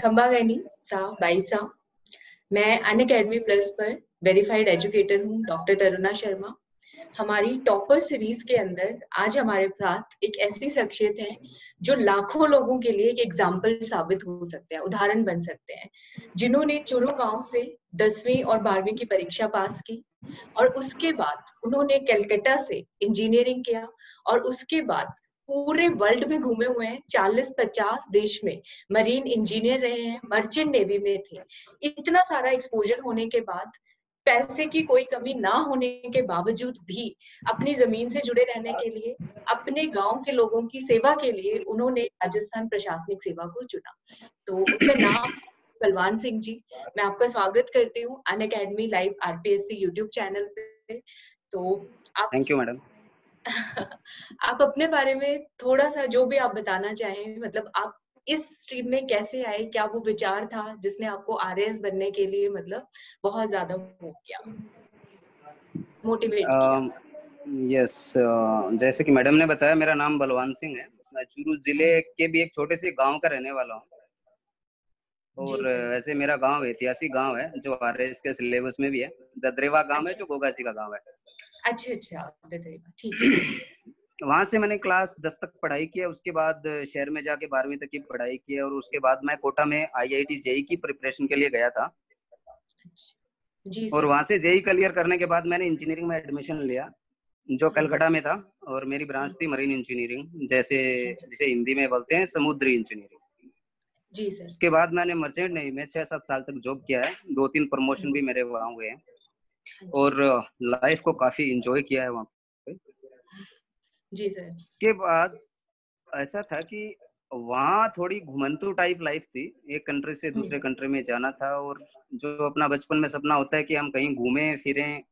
खंबागनी सा बाईसा। मैं अनअकैडमी प्लस पर वेरीफाइड एजुकेटर हूँ, डॉक्टर तरुणा शर्मा। हमारी टॉपर सीरीज के अंदर आज हमारे साथ एक ऐसी शख्सियत है जो लाखों लोगों के लिए एक एग्जाम्पल साबित हो सकते हैं, उदाहरण बन सकते हैं, जिन्होंने चुरू गांव से 10वीं और 12वीं की परीक्षा पास की और उसके बाद उन्होंने कलकत्ता से इंजीनियरिंग किया और उसके बाद पूरे वर्ल्ड में घूमे हुए हैं। 40-50 देश में मरीन इंजीनियर रहे हैं, मर्चेंट नेवी में थे। इतना सारा एक्सपोजर होने के बाद, पैसे की कोई कमी ना होने के बावजूद भी अपनी जमीन से जुड़े रहने के लिए, अपने गांव के लोगों की सेवा के लिए उन्होंने राजस्थान प्रशासनिक सेवा को चुना। तो उनका नाम बलवान सिंह जी। मैं आपका स्वागत करती हूँ Unacademy live RPSC YouTube channel पे। तो आप थैंक यू मैडम। आप अपने बारे में थोड़ा सा जो भी आप बताना चाहें, मतलब आप इस स्ट्रीम में कैसे आए, क्या वो विचार था जिसने आपको आरएएस बनने के लिए मतलब बहुत ज्यादा वो किया, मोटिवेट किया? यस, जैसे कि मैडम ने बताया, मेरा नाम बलवान सिंह है। मैं चूरू जिले के भी एक छोटे से गांव का रहने वाला हूँ। और वैसे मेरा गांव ऐतिहासिक गांव है जो आरएएस के सिलेबस में भी है। ददरेवा गांव है जो गोगासी का गांव है। अच्छा, ददरेवा, ठीक है। वहां से मैंने क्लास 10 तक पढ़ाई किया। उसके बाद शहर में जाके 12वीं तक की पढ़ाई की और उसके बाद मैं कोटा में आईआईटी जेई की प्रिपरेशन के लिए गया था। जी और सर। वहां से जेई क्लियर करने के बाद मैंने इंजीनियरिंग में एडमिशन लिया जो कलकत्ता में था। और मेरी ब्रांच थी मरीन इंजीनियरिंग, जिसे हिंदी में बोलते हैं समुद्री इंजीनियरिंग। जी सर। उसके बाद मैंने मर्चेंट नेवी में 6-7 साल तक जॉब किया है। 2-3 प्रमोशन भी मेरे वहाँ हुए हैं और लाइफ को काफी इंजॉय किया है वहाँ पे। जी सर। उसके बाद ऐसा था कि वहाँ थोड़ी घुमंतू टाइप लाइफ थी। एक कंट्री से दूसरे कंट्री में जाना था और जो अपना बचपन में सपना होता है कि हम कहीं घूमें फिरें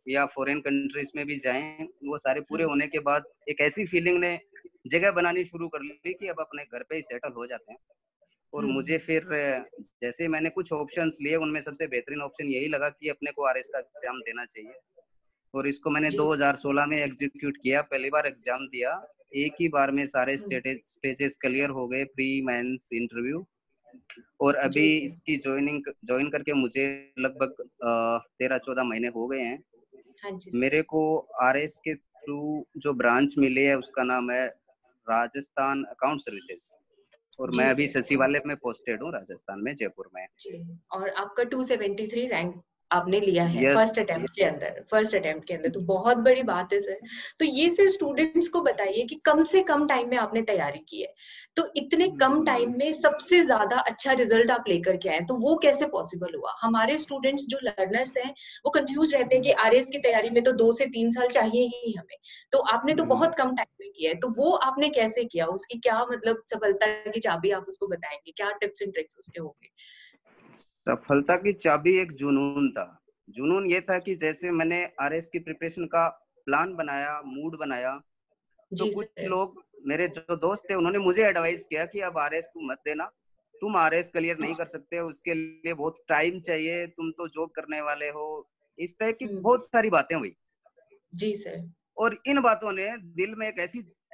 या फॉरेन कंट्रीज में भी जाएं, वो सारे पूरे होने के बाद एक ऐसी फीलिंग ने जगह बनानी शुरू कर ली कि अब अपने घर पे ही सेटल हो जाते हैं। और मुझे फिर जैसे मैंने कुछ ऑप्शंस लिए, उनमें सबसे बेहतरीन ऑप्शन यही लगा कि अपने को आरएस का एग्जाम देना चाहिए। और इसको मैंने 2016 में एग्जीक्यूट किया। पहली बार एग्जाम दिया, एक ही बार में सारे स्टेजेस क्लियर हो गए, प्री मेंस इंटरव्यू। और अभी इसकी ज्वाइन करके मुझे लगभग 13-14 महीने हो गए हैं। मेरे को आरएस के थ्रू जो ब्रांच मिली है उसका नाम है राजस्थान अकाउंट सर्विसेज। और मैं अभी सचिवालय में पोस्टेड हूँ राजस्थान में, जयपुर में। और आपका 273 रैंक आपने लिया है फर्स्ट अटेम्प्ट के अंदर, तो बहुत बड़ी बात है सर। तो ये सिर्फ स्टूडेंट्स को बताइए कि कम से कम टाइम में आपने तैयारी की है, तो इतने कम टाइम में सबसे ज्यादा अच्छा रिजल्ट आप लेकर के आए, तो वो कैसे पॉसिबल हुआ? हमारे स्टूडेंट्स जो लर्नर्स हैं वो कंफ्यूज रहते हैं कि आरएएस की तैयारी में तो 2 से 3 साल चाहिए ही हमें, तो आपने तो बहुत कम टाइम में किया है, तो वो आपने कैसे किया? उसकी क्या मतलब सफलता की चाबी आप उसको बताएंगे, क्या टिप्स एंड ट्रिक्स उसके होंगे? सफलता की चाबी एक जुनून था। जुनून ये था कि जैसे मैंने आरएस की प्रिपरेशन का प्लान बनाया, मूड बनाया, तो कुछ लोग मेरे जो दोस्त थे उन्होंने मुझे एडवाइस किया कि अब आरएस तुम मत देना, तुम आरएस क्लियर नहीं कर सकते, उसके लिए बहुत टाइम चाहिए, तुम तो जॉब करने वाले हो। इस टाइप की बहुत सारी बातें हुई। जी सर। और इन बातों ने दिल में एक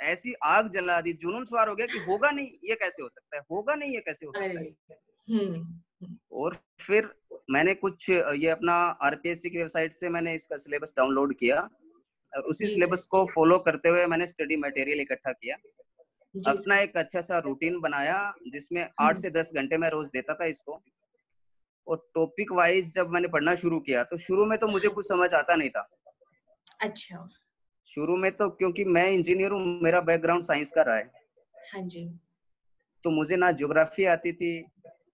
ऐसी आग जला दी, जुनून सवार हो गया कि होगा नहीं ये कैसे हो सकता है, होगा नहीं ये कैसे हो सकता है। और फिर मैंने कुछ ये अपना आरपीएससी की वेबसाइट से मैंने इसका सिलेबस डाउनलोड किया और उसी सिलेबस को फॉलो करते हुए मैंने स्टडी मटेरियल इकट्ठा किया, अपना एक अच्छा सा रूटीन बनाया जिसमें 8 से 10 घंटे मैं रोज देता था इसको। और टॉपिक वाइज जब मैंने पढ़ना शुरू किया तो शुरू में तो मुझे कुछ समझ आता नहीं था। अच्छा। शुरू में तो क्योंकि मैं इंजीनियर हूँ, मेरा बैकग्राउंड साइंस का रहा है। हाँ जी। तो मुझे ना ज्योग्राफी आती थी,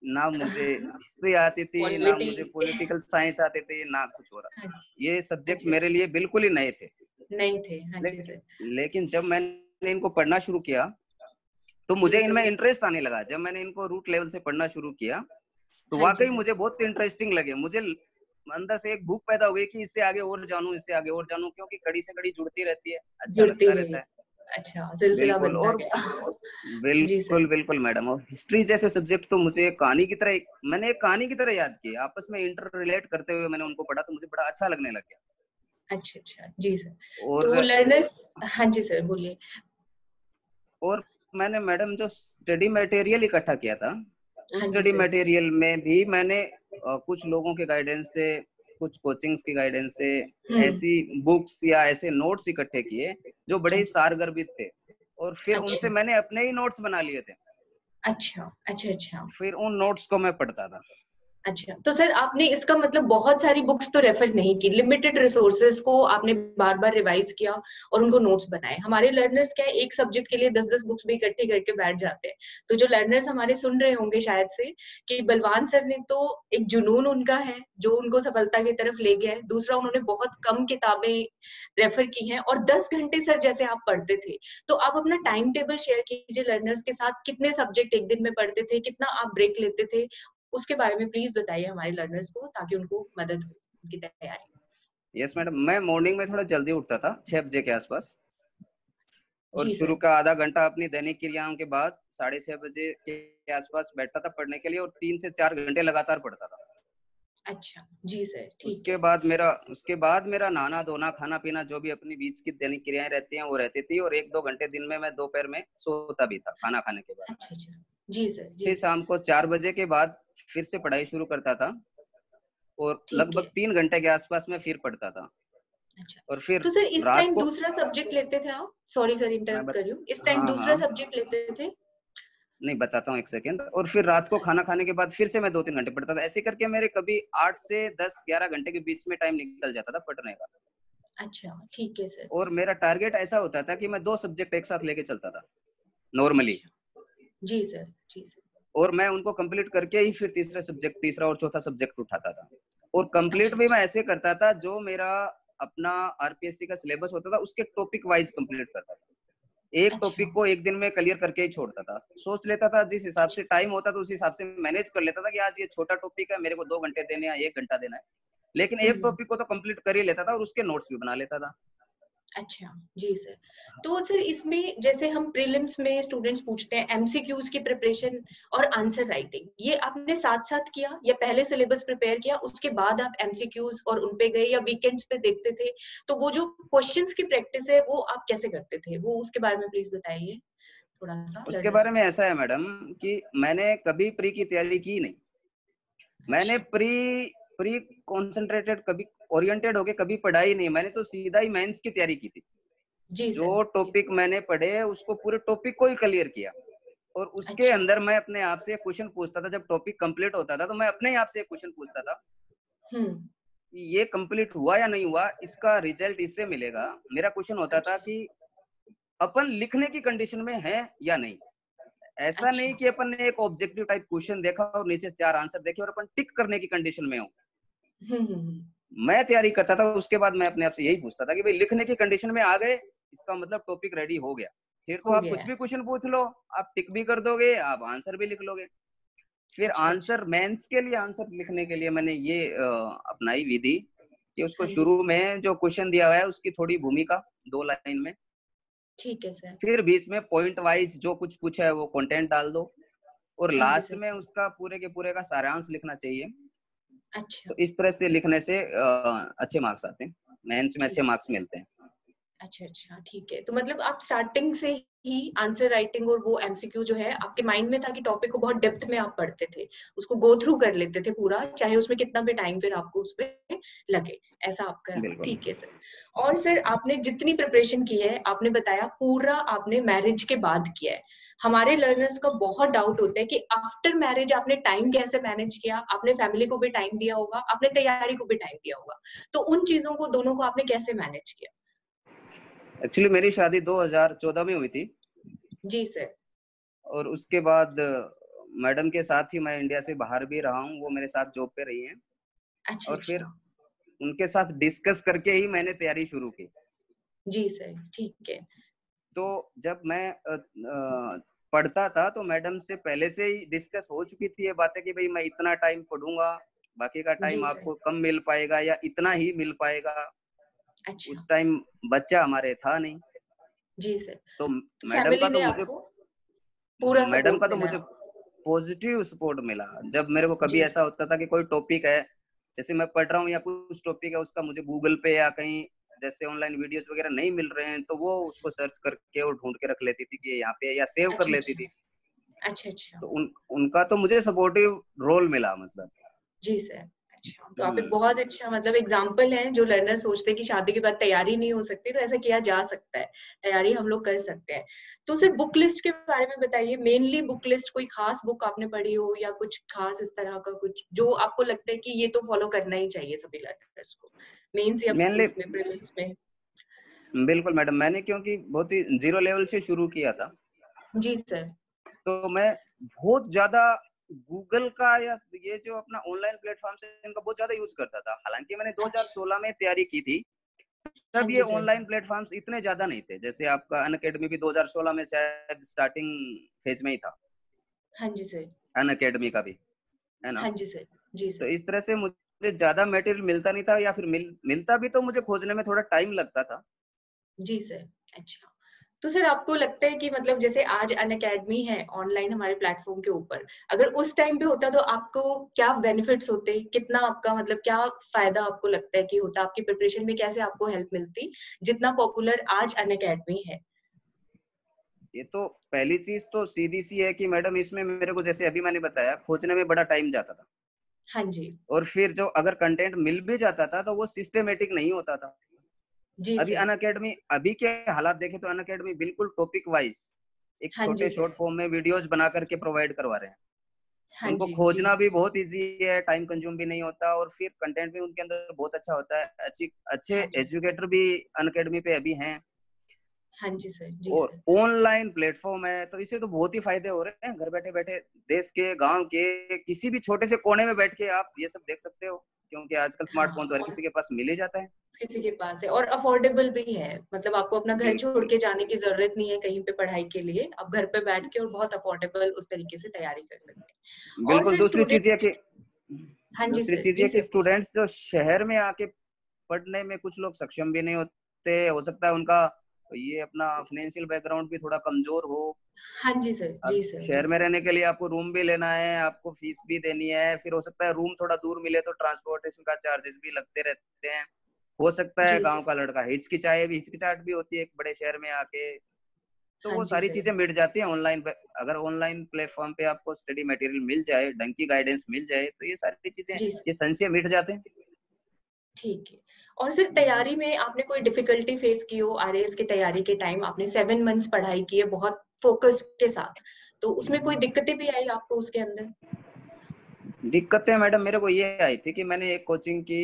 ना मुझे हिस्ट्री आती थी, ना मुझे पॉलिटिकल साइंस आती थी, ना कुछ हो रहा। ये सब्जेक्ट मेरे लिए बिल्कुल ही नए थे। हाँ जी सर। लेकिन जब मैंने इनको पढ़ना शुरू किया तो मुझे इनमें इंटरेस्ट आने लगा। जब मैंने इनको रूट लेवल से पढ़ना शुरू किया तो वाकई मुझे बहुत इंटरेस्टिंग लगे। मुझे अंदर से एक भूख पैदा हो गई कि इससे आगे और जानूं, इससे आगे और जानूं, क्योंकि कड़ी से कड़ी जुड़ती रहती है, अच्छा लगता रहता है। अच्छा, सिलसिला बनता गया। बिल्कुल मैडम। और हिस्ट्री जैसे सब्जेक्ट तो मुझे कहानी की तरह, मैंने एक कहानी की तरह याद की, आपस में इंटर रिलेट करते हुए मैंने उनको पढ़ा तो मुझे बड़ा अच्छा लगने लग गया। अच्छा, जी सर। तो लर्नर्स, हाँ जी सर बोलिए। और मैंने मैडम जो स्टडी मटेरियल इकट्ठा किया था हाँ जी स्टडी सर। मटेरियल में भी मैंने कुछ लोगों के गाइडेंस से, कुछ कोचिंग्स की गाइडेंस से हम्म। ऐसी बुक्स या ऐसे नोट्स इकट्ठे किए जो बड़े हाँ ही जी। सारगर्भित थे, और फिर अच्छा उनसे मैंने अपने ही नोट्स बना लिए थे। अच्छा अच्छा अच्छा। फिर उन नोट्स को मैं पढ़ता था। अच्छा, तो सर आपने इसका मतलब बहुत सारी बुक्स तो रेफर नहीं की, लिमिटेड रिसोर्सेज को आपने बार बार रिवाइज किया और उनको नोट्स बनाए। हमारे लर्नर्स क्या है, एक सब्जेक्ट के लिए 10-10 बुक्स भी इकट्ठी करके बैठ जाते हैं। तो जो लर्नर्स हमारे सुन रहे होंगे शायद से, कि बलवान सर ने तो एक जुनून उनका है जो उनको सफलता की तरफ ले गया है। दूसरा, उन्होंने बहुत कम किताबें रेफर की हैं और 10 घंटे सर जैसे आप पढ़ते थे। तो आप अपना टाइम टेबल शेयर कीजिए लर्नर्स के साथ, कितने सब्जेक्ट एक दिन में पढ़ते थे, कितना आप ब्रेक लेते थे, उसके बारे में प्लीज बताइए हमारे लर्नर्स को, ताकि उनको मदद हो उनकी तैयारी। यस मैडम, मैं मॉर्निंग में थोड़ा जल्दी उठता था, 6 बजे के आसपास, और जी शुरू सर। का आधा घंटा अपनी दैनिक क्रियाओं के बाद 6:30 बजे के आसपास बैठता था पढ़ने के लिए, और 3 से 4 घंटे लगातार पढ़ता था। अच्छा जी सर, ठीक उसके है। बाद मेरा नहाना धोना, खाना पीना, जो भी अपनी बीच की दैनिक क्रियाएं रहती हैं वो रहती थी, और 1-2 घंटे दिन में मैं दोपहर में सोता भी था खाना खाने के बाद। अच्छा अच्छा। जी सर जी फिर सर। शाम को 4 बजे के बाद फिर से पढ़ाई शुरू करता था, और ठीक लगभग है। 3 घंटे के आसपास मैं फिर पढ़ता था। अच्छा, और फिर तो सर इस रात टाइम को दूसरा सब्जेक्ट लेते थे आप? सॉरी सर मैं इंटरप्ट बत, कर रही हूँ, इस टाइम हाँ दूसरा हाँ, सब्जेक्ट लेते थे? नहीं बताता हूँ, 1 सेकेंड। और फिर रात को खाना खाने के बाद फिर से मैं 2-3 घंटे पढ़ता था। ऐसे करके मेरे कभी 8 से 10-11 घंटे के बीच में टाइम निकल जाता था पढ़ने का। अच्छा ठीक है सर। और मेरा टारगेट ऐसा होता था कि मैं 2 सब्जेक्ट एक साथ लेके चलता था नॉर्मली, अच्छा जी सर जी सर। और मैं उनको कंप्लीट करके ही फिर तीसरा और चौथा सब्जेक्ट उठाता था। और कंप्लीट अच्छा भी अच्छा। मैं ऐसे करता था, जो मेरा अपना आरपीएससी का सिलेबस होता था उसके टॉपिक वाइज कंप्लीट करता था। एक अच्छा टॉपिक को एक दिन में क्लियर करके ही छोड़ता था। सोच लेता था, जिस हिसाब अच्छा। से टाइम होता था उस हिसाब से मैनेज कर लेता था कि आज ये छोटा टॉपिक है, मेरे को 2 घंटे देने या 1 घंटा देना है, लेकिन एक हम्म। टॉपिक को तो कंप्लीट कर ही लेता था, और उसके नोट्स भी बना लेता था। अच्छा जी सर। तो सर इसमें जैसे हम प्रीलिम्स में स्टूडेंट्स पूछते हैं एमसीक्यूज की प्रिपरेशन और आंसर राइटिंग, ये आपने साथ साथ किया या पहले सिलेबस प्रिपेयर किया उसके बाद आप एमसीक्यूज और उन पे गए, या वीकेंड्स पे देखते थे? तो वो जो क्वेश्चंस की प्रैक्टिस है वो आप कैसे करते थे, वो उसके बारे में प्लीज बताइए थोड़ा सा उसके लर्नर्स बारे में को। ऐसा है मैडम कि मैंने कभी प्री की तैयारी की नहीं। मैंने अच्छा प्री प्री कॉन्सेंट्रेटेड कभी ओरिएंटेड होके कभी पढ़ाई नहीं, मैंने तो सीधा ही मेंस की तैयारी की थी। जी सर जो जी सर। टॉपिक मैंने पढ़े उसको पूरे टॉपिक को ही क्लियर किया, और उसके अच्छा। अंदर मैं अपने आप से एक क्वेश्चन पूछता था। जब टॉपिक कंप्लीट होता था तो मैं अपने आप से एक क्वेश्चन पूछता था हम्म। कि ये कंप्लीट हुआ या नहीं हुआ, इसका रिजल्ट इससे मिलेगा। मेरा क्वेश्चन होता था अच्छा कि अपन लिखने की कंडीशन में है या नहीं। ऐसा नहीं अच्छा। कि अपन ने एक ऑब्जेक्टिव टाइप क्वेश्चन देखा और नीचे 4 आंसर देखे और अपन टिक करने की कंडीशन में हो। हम्म। मैं तैयारी करता था, उसके बाद मैं अपने आप से यही पूछता था कि भाई लिखने की कंडीशन में आ गए, इसका मतलब टॉपिक रेडी हो गया। फिर तो हो आप गया कुछ है। भी क्वेश्चन पूछ लो, आप टिक भी कर दोगे, आप आंसर भी लिख लोगे। फिर अच्छा अच्छा। आंसर मेंस के लिए आंसर लिखने के लिए मैंने ये अपनाई विधि कि उसको हाँ जी शुरू सर। में जो क्वेश्चन दिया हुआ है उसकी थोड़ी भूमिका 2 लाइन में, ठीक है सर। फिर बीच में पॉइंट वाइज जो कुछ पूछा है वो कंटेंट डाल दो, और हाँ जी लास्ट सर। में उसका पूरे के पूरे का सारांश लिखना चाहिए। अच्छा। तो इस तरह से लिखने से अच्छे मार्क्स आते हैं, मेंस में अच्छे ठीक। मार्क्स मिलते हैं। अच्छा अच्छा ठीक है, तो मतलब आप स्टार्टिंग से ही आंसर राइटिंग और वो एमसीक्यू जो है आपके माइंड में था कि टॉपिक को बहुत डेप्थ में आप पढ़ते थे, उसको गो थ्रू कर लेते थे पूरा, चाहे उसमें कितना भी टाइम फिर आपको उस पर लगे, ऐसा आपका। बिल्कुल ठीक है सर। और सर आपने जितनी प्रिपरेशन की है आपने बताया पूरा आपने मैरिज के बाद किया है। हमारे लर्नर्स का बहुत डाउट होता है कि आफ्टर मैरिज आपने टाइम कैसे मैनेज किया, आपने फैमिली को भी टाइम दिया होगा, आपने तैयारी को भी टाइम दिया होगा, तो उन चीजों को दोनों को आपने कैसे मैनेज किया? एक्चुअली मेरी शादी 2014 में हुई थी, जी सर। और उसके बाद मैडम के साथ ही मैं इंडिया से बाहर भी रहा हूँ, वो मेरे साथ जॉब पे रही हैं। अच्छा और फिर अच्छा। उनके साथ डिस्कस करके ही मैंने तैयारी शुरू की। जी सर ठीक है। तो जब मैं पढ़ता था तो मैडम से पहले से ही डिस्कस हो चुकी थी ये बातें कि भाई मैं इतना टाइम पढ़ूंगा, बाकी का जी टाइम सर। आपको कम मिल पाएगा या इतना ही मिल पाएगा। अच्छा। उस टाइम बच्चा हमारे था नहीं। जी सर। तो तो मैडम का फैमिली तो ने मुझे आपको पूरा मैडम सपोर्ट का तो मिला मुझे है? पॉजिटिव सपोर्ट मिला। जब मेरे को कभी जी ऐसा सर। होता था कि कोई टॉपिक है, जैसे मैं पढ़ रहा हूँ या कुछ टॉपिक है उसका मुझे गूगल पे या कहीं जैसे ऑनलाइन वीडियोस वगैरह नहीं मिल रहे हैं, तो वो उसको सर्च करके और ढूंढ के रख लेती थी कि यहाँ पे, या सेव कर अच्छा लेती अच्छा। थी। अच्छा अच्छा। तो उनका तो मुझे सपोर्टिव रोल मिला मतलब। जी सर। अच्छा, तो आप एक बहुत अच्छा मतलब एग्जाम्पल हैं, जो लर्नर सोचते हैं कि शादी के बाद तैयारी नहीं हो सकती, तो ऐसा किया जा सकता है, तैयारी हम लोग कर सकते हैं। तो सर बुक लिस्ट के बारे में बताइए, मेनली बुक लिस्ट कोई खास बुक आपने पढ़ी हो या कुछ खास इस तरह का कुछ जो आपको लगता है कि ये तो फॉलो करना ही चाहिए सभी लर्नर्स को, मेंस या मेनली इसमें प्रीलिम्स में? बिल्कुल मैडम, मैंने क्योंकि बहुत ही जीरो लेवल से शुरू किया था, जी सर। तो मैं बहुत ज्यादा गूगल का या ये जो अपना ऑनलाइन प्लेटफॉर्म से इनका बहुत ज्यादा यूज करता था। हालांकि मैंने अच्छा। 2016 में तैयारी की थी, हाँ तब ये जी सर। ऑनलाइन प्लेटफॉर्म्स इतने ज्यादा नहीं थे। जैसे आपका अनअकैडमी भी 2016 में शायद स्टार्टिंग फेज में ही था, हाँ जी सर। अनअकैडमी का भी, है ना। हाँ जी सर। जी तो सर। इस तरह से मुझे ज्यादा मटेरियल मिलता नहीं था, या फिर मिलता भी तो मुझे खोजने में थोड़ा टाइम लगता था। जी सर। अच्छा, तो सर आपको लगता है कि मतलब जैसे आज अनअकैडमी है ऑनलाइन हमारे प्लेटफॉर्म के ऊपर, अगर उस टाइम पे होता तो आपको क्या बेनिफिट्स होते, कितना आपका मतलब क्या फायदा आपको लगता है कि होता, आपकी प्रिपरेशन में कैसे आपको हेल्प मिलती, जितना पॉपुलर आज अनअकैडमी है? ये तो पहली चीज तो सीधी सी है कि मैडम, इसमें मेरे को जैसे अभी मैंने बताया, खोजने में बड़ा टाइम जाता था। हाँ जी। और फिर जो अगर कंटेंट मिल भी जाता था तो वो सिस्टमेटिक नहीं होता था। जी अभी सर। अनअकैडमी अभी के हालात देखें तो अनअकैडमी बिल्कुल टॉपिक वाइज एक हाँ जी छोटे सर। शॉर्ट फॉर्म में वीडियोज बना करके प्रोवाइड करवा रहे हैं। हाँ उनको जी। जी खोजना भी सर। बहुत इजी है, टाइम कंज्यूम भी नहीं होता, और फिर कंटेंट भी उनके अंदर बहुत अच्छा होता है। अच्छे हाँ जी। एजुकेटर भी अनअकैडमी पे अभी हैं। हाँ जी सर। जी और सर। ऑनलाइन प्लेटफॉर्म है, तो इससे तो बहुत ही फायदे हो रहे हैं। घर बैठे बैठे देश के, गांव के किसी भी छोटे से कोने में बैठ के आप ये सब देख सकते हो, क्योंकि आजकल स्मार्टफोन हाँ, तो हर और किसी के पास मिल ही जाता है। किसी के पास है और अफोर्डेबल भी है, मतलब आपको अपना घर छोड़ बिल्कुल के जाने की जरूरत नहीं है कहीं पे पढ़ाई के लिए, आप घर पे बैठ के और बहुत अफोर्डेबल उस तरीके से तैयारी कर सकते हैं। और बिल्कुल। Sir student. हाँ जी दूसरी सर। चीज जी ये कि सर बोलिए। स्टूडेंट्स जो शहर में आके पढ़ने में कुछ लोग सक्षम भी नहीं होते, हो सकता है उनका ये अपना फाइनेंशियल बैकग्राउंड भी थोड़ा कमजोर हो। हाँ जी सर। अब जी सर। जी शहर में सर। रहने के लिए आपको रूम भी लेना है, आपको फीस भी देनी है, फिर हो सकता है रूम थोड़ा दूर मिले तो ट्रांसपोर्टेशन का चार्जेस भी लगते रहते हैं। हो सकता है जी गांव सर। का लड़का हिचकिचाए भी, हिचकिचाहट भी होती है एक बड़े शहर में आके। तो हाँ वो जी सारी सर। चीजें मिट जाती हैं ऑनलाइन पे। अगर ऑनलाइन प्लेटफॉर्म पे आपको स्टडी मटेरियल मिल जाए, ढंग की गाइडेंस मिल जाए, तो ये सारी चीजें, जी सर। ये संशय मिट जाते हैं। ठीक है। और सर तैयारी में आपने कोई डिफिकल्टी फेस की हो, आरएएस की तैयारी के टाइम आपने 7 मंथ्स पढ़ाई की है बहुत फोकस के साथ, तो उसमें कोई दिक्कतें भी आई आपको उसके अंदर? दिक्कतें मैडम मेरे को ये आई थी कि मैंने एक कोचिंग की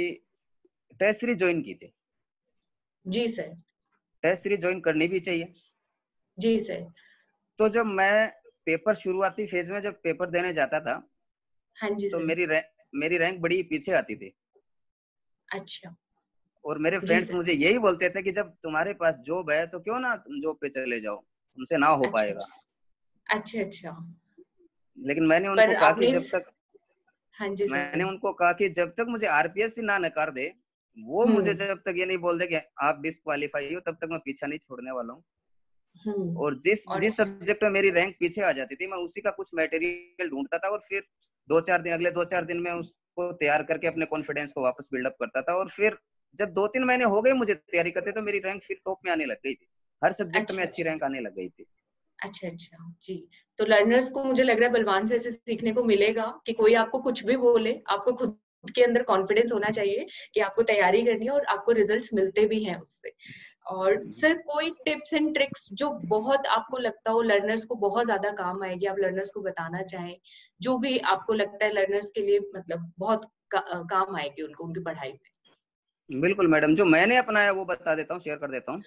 टेस्ट सीरीज ज्वाइन की थी। जी सर। टेस्ट सीरीज ज्वाइन करनी भी चाहिए। जी सर। तो जब मैं पेपर शुरुआती फेज में जब पेपर देने जाता था, हाँ जी तो सर। मेरी रैंक बड़ी पीछे आती थी। अच्छा। और मेरे जी फ्रेंड्स सर। मुझे यही बोलते थे कि जब तुम्हारे पास जॉब है तो क्यों ना तुम जॉब पे चले जाओ, तुमसे ना हो अच्छा, पाएगा। अच्छा। अच्छा, अच्छा। लेकिन मैंने पर उनको कहा कि आपने जब तक हाँ जी मैंने सर। उनको कहा कि जब तक मुझे आरपीएस ही ना नकार दे, वो मुझे हुँ, जब तक ये नहीं बोल दे कि आप डिस्क्वालीफाई हो, तब तक मैं पीछा नहीं छोड़ने वाला हूँ। हुँ। और जिस और जिस सब्जेक्ट में मेरी रैंक पीछे आ जाती थी, मैं उसी का कुछ मटेरियल ढूंढता था, और फिर 2-4 दिन, अगले 2-4 दिन में उसको तैयार करके अपने कॉन्फिडेंस को वापस बिल्डअप करता था। और फिर जब 2-3 महीने हो गए मुझे तैयारी करते, तो मेरी रैंक फिर टॉप में आने लग गई थी। हर सब्जेक्ट में अच्छा, अच्छी अच्छा। रैंक आने लग गई थी। अच्छा, अच्छा। जी। तो लर्नर्स को मुझे लग रहा है बलवान सर से सीखने को मिलेगा कि कोई आपको कुछ भी बोले, आपको खुद के अंदर कॉन्फिडेंस होना चाहिए कि आपको तैयारी करनी है और आपको रिजल्ट्स मिलते भी हैं उससे। और सर कोई टिप्स एंड ट्रिक्स जो बहुत आपको लगता हो लर्नर्स को बहुत ज़्यादा काम आएगी, आप लर्नर्स को बताना चाहें, जो भी आपको लगता है लर्नर्स के लिए मतलब बहुत काम आएगी उनको उनकी पढ़ाई में? बिल्कुल मैडम, जो मैंने अपनाया वो बता देता हूँ, शेयर कर देता हूँ।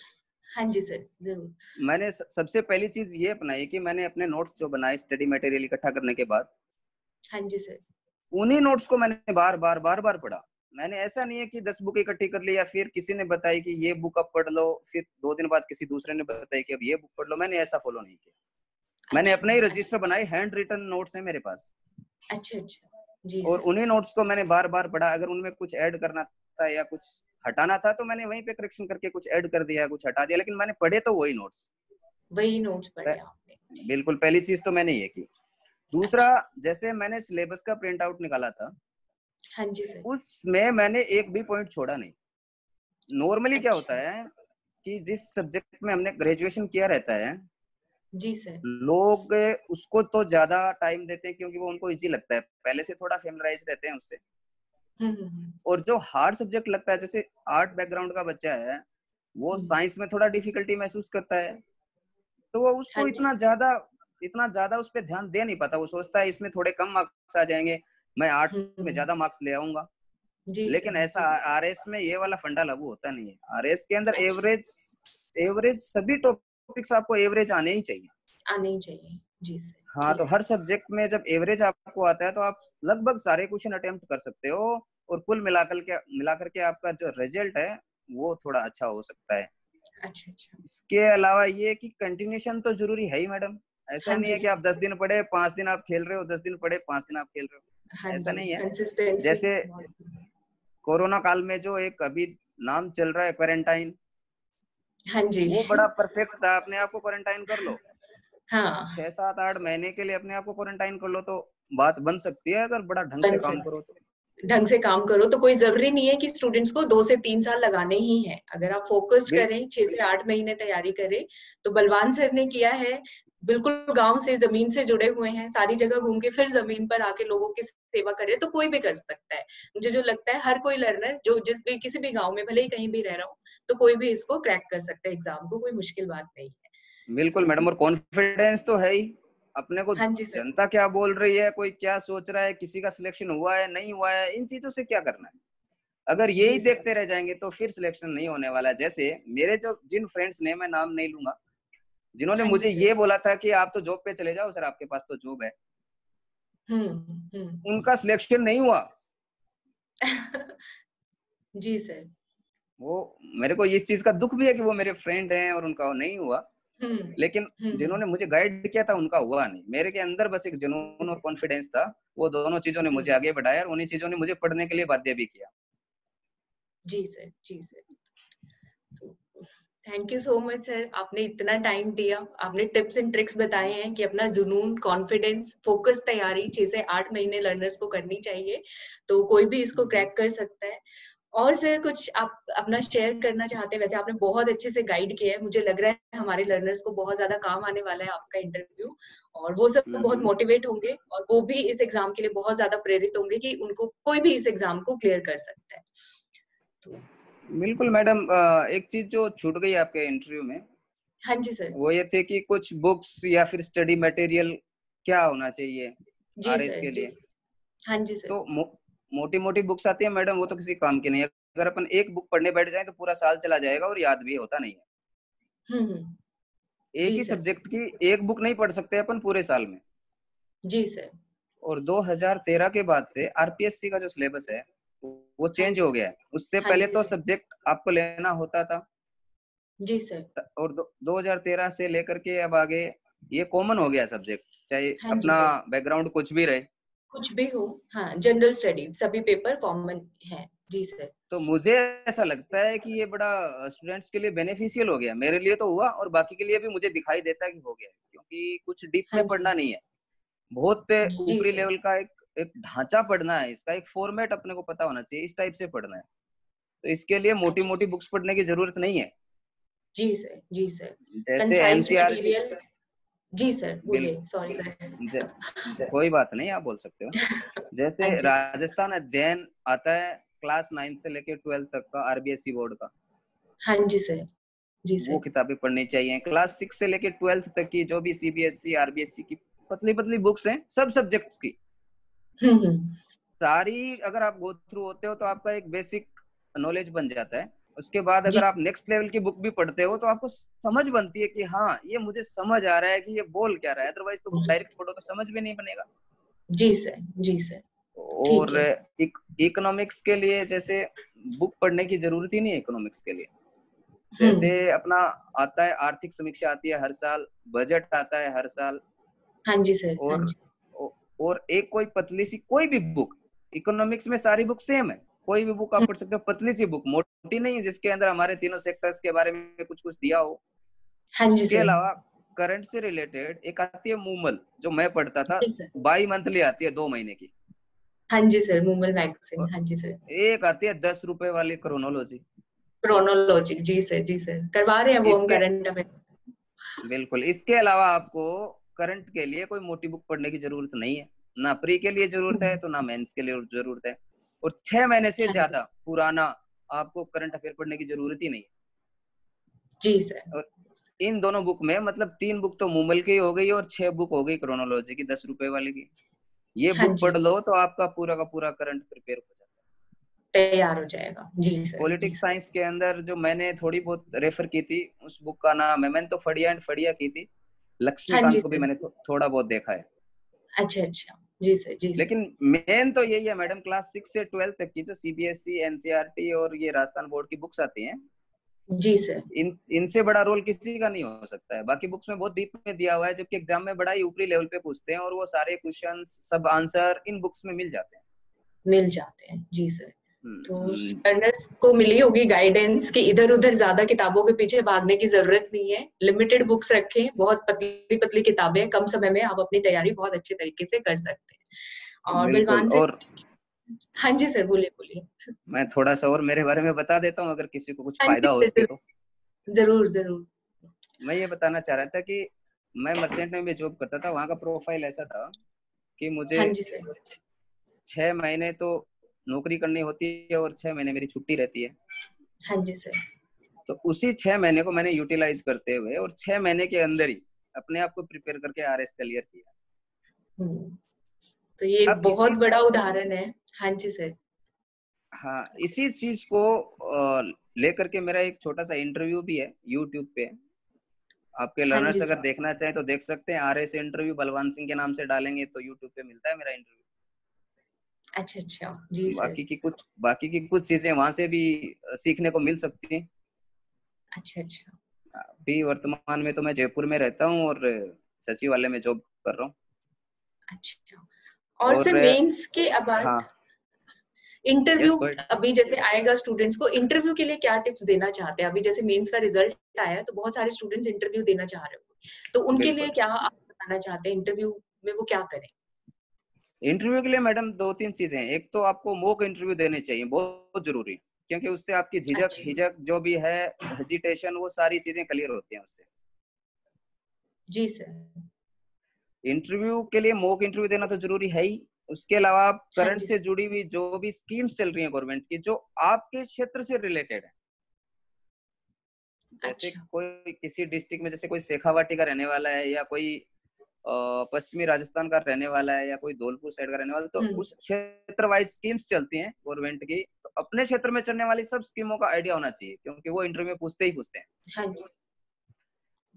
हाँ जी सर, ज़रूर। मैंने सबसे पहली चीज ये अपनाई कि मैंने अपने नोट्स जो बनाए स्टडी मटेरियल इकट्ठा करने के बाद, हाँ जी सर। उन्हीं नोट्स को मैंने बार बार पढ़ा। मैंने ऐसा नहीं है कि 10 बुक इकट्ठी कर ली, या फिर किसी ने बताई कि ये बुक अब पढ़ लो, फिर 2 दिन बाद किसी दूसरे ने बताई कि अब ये बुक पढ़ लो। मैंने ऐसा फॉलो नहीं किया। मैंने अच्छा, अपने ही अच्छा। रजिस्टर बनाए, हैंड रिटन नोट्स हैं मेरे पास। अच्छा, अच्छा। जी और सर। उन्हीं नोट्स को मैंने बार बार पढ़ा। अगर उनमें कुछ ऐड करना था या कुछ हटाना था, तो मैंने वहीं पे करेक्शन करके कुछ ऐड कर दिया, कुछ हटा दिया, लेकिन मैंने पढ़े तो वही नोट्स। वही नोट्स पढ़े आपने। ठीक। बिल्कुल, पहली चीज तो मैंने ये की। दूसरा, अच्छा। जैसे मैंने सिलेबस का प्रिंट आउट निकाला था, हाँ जी सर। उसमें मैंने एक भी पॉइंट छोड़ा नहीं। नॉर्मली क्या होता अच्छा। है कि जिस सब्जेक्ट में हमने ग्रेजुएशन किया रहता है, जी सर। लोग उसको तो ज्यादा टाइम देते हैं क्योंकि वो उनको इजी लगता है, पहले से थोड़ा फेमराइज रहते हैं उससे। हम्म। और जो हार्ड सब्जेक्ट लगता है, जैसे आर्ट बैकग्राउंड का बच्चा है, वो साइंस में थोड़ा डिफिकल्टी महसूस करता है, तो वो हाँ उसको जी। इतना ज्यादा उस पर ध्यान दे नहीं पाता। वो सोचता है इसमें थोड़े कम मार्क्स आ जाएंगे, मैं आर्ट्स में हम्म। ज्यादा मार्क्स ले आऊंगा। जी लेकिन सर ऐसा जी। आरएस में ये वाला फंडा लागू होता नहीं है। आरएस के अंदर अच्छा। एवरेज एवरेज सभी टॉपिक्स आपको एवरेज आने ही चाहिए। आने ही चाहिए। जी सर। हाँ, तो ठीक हर है। सब्जेक्ट में जब एवरेज आपको आता है तो आप लगभग सारे क्वेश्चन अटेम्प्ट कर सकते हो, और कुल मिलाकर के आपका जो रिजल्ट है वो थोड़ा अच्छा हो सकता है। अच्छा अच्छा। इसके अलावा ये कि कंटिन्यूशन तो जरूरी है ही मैडम। ऐसा हाँ नहीं जी है कि सर। आप 10 दिन पढ़े 5 दिन आप खेल रहे हो, 10 दिन पढ़े 5 दिन आप खेल रहे हाँ हो, ऐसा जी, नहीं है। कंसिस्टेंसी जैसे बहुत। कोरोना काल में जो एक अभी नाम चल रहा है क्वारंटाइन, हाँ जी। वो बड़ा परफेक्ट था। अपने आप को क्वारंटाइन कर लो, हाँ। 6 7 8 महीने के लिए अपने आप को क्वारंटाइन कर लो, तो बात बन सकती है अगर बड़ा ढंग से बन काम करो सकते, तो। ढंग से काम करो तो कोई जरूरी नहीं है कि स्टूडेंट्स को 2 से 3 साल लगाने ही है। अगर आप फोकस्ड बिल करें, 6 से 8 महीने तैयारी करें। तो बलवान सर ने किया है, बिल्कुल गांव से जमीन से जुड़े हुए हैं, सारी जगह घूम के फिर जमीन पर आके लोगों की सेवा करे, तो कोई भी कर सकता है। मुझे जो लगता है हर कोई लर्नर जो जिस भी किसी भी गांव में भले ही कहीं भी रह रहा हो, तो कोई भी इसको क्रैक कर सकता है एग्जाम को, कोई मुश्किल बात नहीं है। बिल्कुल तो मैडम, और कॉन्फिडेंस तो है ही। अपने को हाँ जी सर। जनता क्या बोल रही है, कोई क्या सोच रहा है, किसी का सिलेक्शन हुआ है नहीं हुआ है, इन चीजों से क्या करना है। अगर जी यही सर। देखते रह जाएंगे तो फिर सिलेक्शन नहीं होने वाला है। जैसे मेरे जो जिन फ्रेंड्स ने, मैं नाम नहीं लूंगा, जिन्होंने हाँ जी मुझे सर। ये बोला था कि आप तो जॉब पे चले जाओ सर, आपके पास तो जॉब है, हम्म। उनका सिलेक्शन नहीं हुआ। जी सर। वो, मेरे को इस चीज का दुख भी है कि वो मेरे फ्रेंड हैं और उनका नहीं हुआ। हम्म लेकिन हम्म जिन्होंने मुझे गाइड किया था उनका हुआ नहीं। मेरे के अंदर बस एक जुनून और कॉन्फिडेंस था, वो दोनों चीजों ने मुझे हम्म। आगे बढ़ाया, और उन्हीं चीजों ने मुझे पढ़ने के लिए बाध्य भी किया। जी सर जी sir. Thank you so much sir, आपने इतना टाइम दिया, आपने टिप्स एंड ट्रिक्स बताए हैं कि अपना जुनून, कॉन्फिडेंस, फोकस तैयारी 6 से 8 महीने लर्नर्स को करनी चाहिए, तो कोई भी इसको क्रैक कर सकता है। और सर कुछ आप अपना शेयर करना चाहते हैं? वैसे आपने बहुत अच्छे से गाइड किया है, मुझे लग रहा है हमारे लर्नर्स को बहुत ज्यादा काम आने वाला है आपका इंटरव्यू, और वो सब बहुत हम्म। मोटिवेट होंगे, और वो भी इस एग्जाम के लिए बहुत ज्यादा प्रेरित होंगे कि उनको कोई भी इस एग्जाम को क्लियर कर सकता है। तो बिल्कुल मैडम, एक चीज जो छूट गई आपके इंटरव्यू में, हाँ जी सर। वो ये थे कि कुछ बुक्स या फिर स्टडी मटेरियल क्या होना चाहिए जी आरएस सर के जी। लिए। हाँ जी सर। तो मोटी मोटी बुक्स आती है मैडम, वो तो किसी काम की नहीं है। अगर अपन एक बुक पढ़ने बैठ जाए तो पूरा साल चला जाएगा और याद भी होता नहीं है। हम्म। एक जी ही सर। सब्जेक्ट की एक बुक नहीं पढ़ सकते अपन पूरे साल में। जी सर। और 2013 के बाद से आरपीएससी का जो सिलेबस है वो हाँ चेंज जी हो सर। गया है। उससे हाँ पहले जी तो सर। सब्जेक्ट आपको लेना होता था, जी सर। और 2013 से लेकर के अब आगे ये कॉमन हो गया सब्जेक्ट, चाहे हाँ जी अपना सर। बैकग्राउंड कुछ भी रहे। कुछ भी हो, हाँ, जनरल स्टडी सभी पेपर कॉमन है। जी सर। तो मुझे ऐसा लगता है कि ये बड़ा स्टूडेंट्स के लिए बेनिफिशियल हो गया। मेरे लिए तो हुआ, और बाकी के लिए भी मुझे दिखाई देता है कि हो गया है, क्योंकि कुछ डीप हाँ में जी। पढ़ना नहीं है। बहुत जी ऊपरी सर। लेवल का एक एक ढांचा पढ़ना है, इसका एक फॉर्मेट अपने को पता होना चाहिए, इस टाइप से पढ़ना है। तो इसके लिए मोटी अच्छा। मोटी बुक्स पढ़ने की जरूरत नहीं है। जी सर जी सर। जैसे कंसाइज एनसीईआरटी, मटेरियल। जी सर बिल बोलिए, सॉरी सर। ज, कोई बात नहीं, आप बोल सकते हो। हाँ जैसे जी सर। राजस्थान अध्ययन आता है क्लास 9 से लेके 12 तक का, आरबीएसई बोर्ड का, हाँ जी सर। जी वो सर। किताबें पढ़नी चाहिए। क्लास 6 से लेके 12 तक की जो भी सीबीएसई आरबीएसई की पतली पतली बुक्स हैं सब सब्जेक्ट्स की, हम्म। सारी अगर आप गो थ्रू होते हो तो आपका एक बेसिक नॉलेज बन जाता है। उसके बाद जी। अगर आप नेक्स्ट लेवल की बुक भी पढ़ते हो तो आपको समझ बनती है कि हाँ ये मुझे समझ आ रहा है कि ये बोल क्या रहा है। अदरवाइज तो बुक डायरेक्ट पढ़ो तो समझ भी नहीं बनेगा। जी सर जी सर। ठीक और है। इकोनॉमिक्स के लिए जैसे बुक पढ़ने की जरूरत ही नहीं है इकोनॉमिक्स के लिए। जैसे हम्म। अपना आता है आर्थिक समीक्षा आती है हर साल, बजट आता है हर साल, हाँ जी सर। हाँ और जी। और एक कोई पतली सी कोई भी बुक, इकोनॉमिक्स में सारी बुक सेम है, कोई भी बुक आप पढ़ सकते हो, पतली सी बुक, मोटी नहीं है, जिसके अंदर हमारे तीनों सेक्टर्स के बारे में कुछ कुछ दिया हो। हाँ जी उसके सर। अलावा करंट से रिलेटेड एक आती है मूमल, जो मैं पढ़ता था, जी सर। बाई मंथली आती है 2 महीने की। हाँ जी सर, मूमल मैगजीन, और हाँ जी सर। एक आती है 10 रुपए वाली क्रोनोलॉजी। क्रोनोलॉजी, जी सर जी सर, करवा रहे हैं वो हम इसके करंट अफेयर। बिल्कुल। इसके अलावा आपको करंट के लिए कोई मोटी बुक पढ़ने की जरूरत नहीं है, ना प्री के लिए जरूरत है तो ना मेंस के लिए जरूरत है। और 6 महीने से हाँ जी। ज्यादा पुराना आपको करंट अफेयर पढ़ने की जरूरत ही नहीं है। जी सर। और इन दोनों बुक में मतलब 3 बुक तो मूमल की हो गई और 6 बुक हो गई क्रोनोलॉजी की 10 रुपए वाली की। ये हाँ बुक जी, पढ़ लो तो आपका पूरा का पूरा करंट प्रिपेयर हो जाता है। तैयार हो जाएगा। जी सर, जी पॉलिटिक्स सर। साइंस के अंदर जो मैंने थोड़ी बहुत रेफर की थी, उस बुक का नाम है, मैंने तो फड़िया एंड फड़िया की थी, हाँ जी लक्ष्मीकांत को भी सर। मैंने थोड़ा बहुत देखा है। अच्छा अच्छा। जी सर, जी सर। लेकिन मेन तो यही है मैडम, क्लास 6 से 12 तक की जो सीबीएसई, एनसीईआरटी और ये राजस्थान बोर्ड की बुक्स आती हैं, जी सर। इनसे बड़ा रोल किसी का नहीं हो सकता है। बाकी बुक्स में बहुत डीप में दिया हुआ है, जबकि एग्जाम में बड़ा ही ऊपरी लेवल पे पूछते हैं, और वो सारे क्वेश्चन सब आंसर इन बुक्स में मिल जाते हैं। मिल जाते हैं। जी सर। तो हम्म, लर्नर्स को मिली होगी गाइडेंस कि इधर उधर ज्यादा किताबों के पीछे भागने की जरूरत नहीं है, लिमिटेड बुक्स रखें, बहुत पतली पतली किताबें, कम समय में आप अपनी तैयारी बहुत अच्छे तरीके से कर सकते हैं। और बिल्कुल। बलवान से, और हाँ जी सर, बोलिए बोलिए। मैं थोड़ा सा और मेरे बारे में बता देता हूँ, अगर किसी को कुछ हाँ फायदा हो जी सके सर, तो। जरूर जरूर। मैं ये बताना चाह रहा था कि मैं मर्चेंट में भी जॉब करता था, वहाँ का प्रोफाइल ऐसा था कि मुझे हाँ जी सर। 6 महीने तो नौकरी करनी होती है और 6 महीने मेरी छुट्टी रहती है। हाँ जी सर। तो उसी 6 महीने को मैंने यूटिलाइज करते हुए और 6 महीने के अंदर ही अपने आप को प्रिपेयर करके आरएस क्लियर किया। हम्म, तो ये अब बहुत बड़ा उदाहरण है। हाँ जी सर। हाँ, इसी चीज को लेकर के मेरा एक छोटा सा इंटरव्यू भी है यूट्यूब पे। आपके हाँ जी लर्नर्स अगर सर। देखना चाहें तो देख सकते हैं, आरएस इंटरव्यू बलवान सिंह के नाम से डालेंगे तो यूट्यूब पे मिलता है मेरा इंटरव्यू। अच्छा अच्छा। जी सर। बाकी की कुछ चीजें वहां से भी सीखने को मिल सकती हैं। अच्छा अच्छा। अभी वर्तमान में तो मैं जयपुर में रहता हूँ और सचिवालय में जॉब कर रहा हूँ। अच्छा। और और सर मेंस के बाद हाँ, इंटरव्यू, यस गो अहेड। अभी जैसे आएगा स्टूडेंट्स को, इंटरव्यू के लिए क्या टिप्स देना चाहते हैं? अभी जैसे मेंस का रिजल्ट आया है तो बहुत सारे स्टूडेंट्स इंटरव्यू देना चाह रहे हो, तो उनके लिए बिल्कुल। क्या आप बताना चाहते हैं, इंटरव्यू में वो क्या करें? इंटरव्यू के लिए मैडम 2-3 चीजें हैं। एक तो आपको मॉक इंटरव्यू देने चाहिए, बहुत जरूरी, क्योंकि उससे आपकी झिझक अच्छा। हिजक जो भी है, हेजिटेशन, वो सारी चीजें क्लियर होती हैं उससे। जी सर। इंटरव्यू के लिए मॉक इंटरव्यू देना तो जरूरी है ही। उसके अलावा आप हाँ करंट जी से सर। जुड़ी हुई जो भी स्कीम्स चल रही हैं गवर्नमेंट की, जो आपके क्षेत्र से रिलेटेड है, जैसे अच्छा। कोई किसी डिस्ट्रिक्ट में जैसे कोई शेखावाटी का रहने वाला है, या कोई पश्चिमी राजस्थान का रहने वाला है, या कोई धौलपुर साइड का रहने वाला है, तो हम्म। उस क्षेत्र वाइज स्कीम्स चलती हैं गवर्नमेंट की, तो अपने क्षेत्र में चलने वाली सब स्कीमों का आइडिया होना चाहिए, क्योंकि वो इंटरव्यू में पूछते ही पूछते हैं। हाँ जी।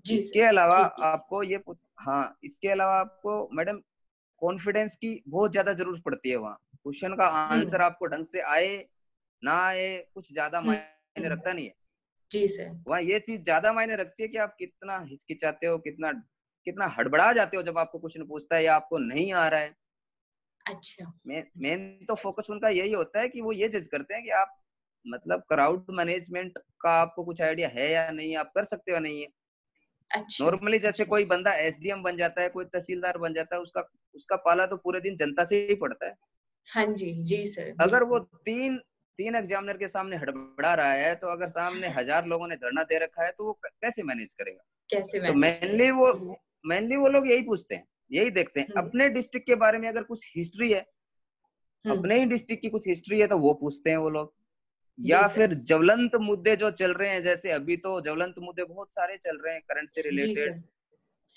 जी इसके सर। अलावा ठीक है। आपको हाँ, इसके अलावा आपको मैडम कॉन्फिडेंस की बहुत ज्यादा जरूरत पड़ती है। वहाँ क्वेश्चन का हम्म। आंसर आपको ढंग से आए ना आए, कुछ ज्यादा मायने हम्म। रखता नहीं है। जी सर। वहाँ ये चीज ज्यादा मायने रखती है कि आप कितना हिचकिचाते हो, कितना कितना हड़बड़ा जाते हो जब आपको क्वेश्चन पूछता है या आपको नहीं आ रहा है। अच्छा अच्छा। मेन तो फोकस उनका यही होता है कि वो ये जज करते हैं कि आप मतलब क्राउड मैनेजमेंट का आपको कुछ आइडिया है या नहीं, आप कर सकते हो या नहीं है। अच्छा नॉर्मली जैसे अच्छा। कोई बंदा एसडीएम बन जाता है, कोई तहसीलदार बन जाता है, उसका उसका पाला तो पूरे दिन जनता से ही पड़ता है। हाँ जी। जी सर, अगर वो बिल्कुल। तीन तीन एग्जामिनर के सामने हड़बड़ा रहा है, तो अगर सामने 1000 लोगों ने धरना दे रखा है, तो वो कैसे मैनेज करेगा। कैसे तो मैनेज करेगा? मेनली वो लोग यही पूछते हैं, यही देखते हैं, हम्म। अपने डिस्ट्रिक्ट के बारे में अगर कुछ हिस्ट्री है, हम्म। अपने ही डिस्ट्रिक्ट की कुछ हिस्ट्री है, तो वो पूछते हैं वो लोग। जी या सर। फिर ज्वलंत मुद्दे जो चल रहे हैं, जैसे अभी तो ज्वलंत मुद्दे बहुत सारे चल रहे हैं करंट से जी रिलेटेड। सर।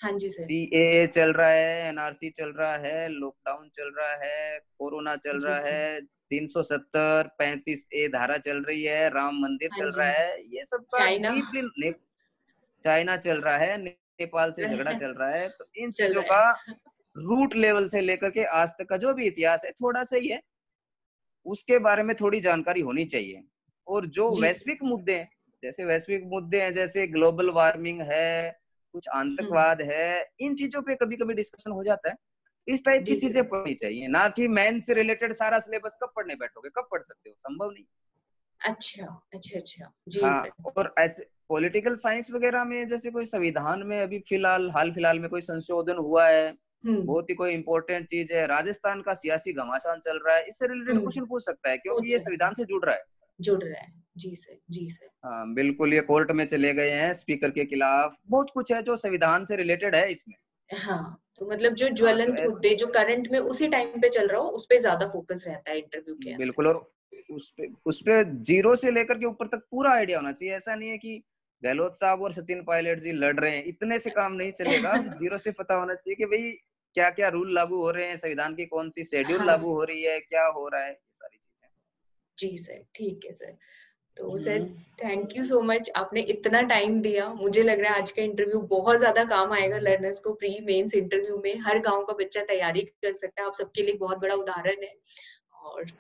हाँ जी सर। सीएए चल रहा है, एनआरसी चल रहा है, लॉकडाउन चल रहा है, कोरोना चल जी रहा सर। है, 370 35A धारा चल रही है, राम मंदिर हाँ चल जी। रहा है, ये सब का चाइना। डीपली। चाइना चल रहा है, नेपाल से झगड़ा चल रहा है, तो इन चल चीजों रहा का है। रूट लेवल से लेकर के आज तक का जो भी इतिहास है, थोड़ा सा ही है, उसके बारे में थोड़ी जानकारी होनी चाहिए। और जो जी सर। वैश्विक मुद्दे हैं, जैसे वैश्विक मुद्दे हैं, जैसे ग्लोबल वार्मिंग है, कुछ हम्म। आतंकवाद है, इन चीजों पे कभी कभी डिस्कशन हो जाता है। इस टाइप की जी चीजें सर। पढ़नी चाहिए, ना कि मैन से रिलेटेड सारा सिलेबस कब पढ़ने बैठोगे, कब पढ़ सकते हो, संभव नहीं। अच्छा अच्छा अच्छा। जी हाँ, सर। और ऐसे पॉलिटिकल साइंस वगैरह में जैसे कोई संविधान में अभी हाल फिलहाल में कोई संशोधन हुआ है, हम्म। बहुत ही कोई इंपॉर्टेंट चीज है, राजस्थान का सियासी घमासान चल रहा है, इससे रिलेटेड हम्म। क्वेश्चन पूछ सकता है, क्योंकि पूछ ये सकते संविधान हैं। से जुड़ रहा है। जुड़ रहा है। जी सर, जी सर। हाँ बिल्कुल, ये कोर्ट में चले गए हैं स्पीकर के खिलाफ, बहुत कुछ है जो संविधान से रिलेटेड है इसमें। हाँ, तो मतलब जो हाँ तो ज्वलंत मुद्दे जो करंट में उसी टाइम पे चल रहा हो उस पे ज्यादा फोकस रहता है इंटरव्यू के अंदर। बिल्कुल, और उस पे जीरो से लेकर के ऊपर तक पूरा आइडिया होना चाहिए। ऐसा नहीं है कि गहलोत साहब और सचिन पायलट जी लड़ रहे हैं, इतने से काम नहीं चलेगा। जीरो से पता होना चाहिए कि भाई क्या क्या रूल लागू हो रहे हैं, संविधान की कौन सी शेड्यूल हाँ लागू हो रही है, क्या हो रहा है, ये सारी चीजें। जी सर, ठीक है सर। तो sir hmm. Thank you so much, आपने इतना टाइम दिया। मुझे लग रहा है आज का इंटरव्यू बहुत ज्यादा काम आएगा लर्नर्स को। प्री मेंस इंटरव्यू में हर गांव का बच्चा तैयारी कर सकता है, आप सबके लिए बहुत बड़ा उदाहरण है। और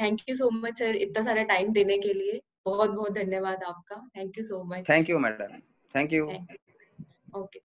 thank you so much sir इतना सारा टाइम देने के लिए। बहुत बहुत धन्यवाद आपका। Thank you so much. Thank you madam, thank you. Thank you. Okay.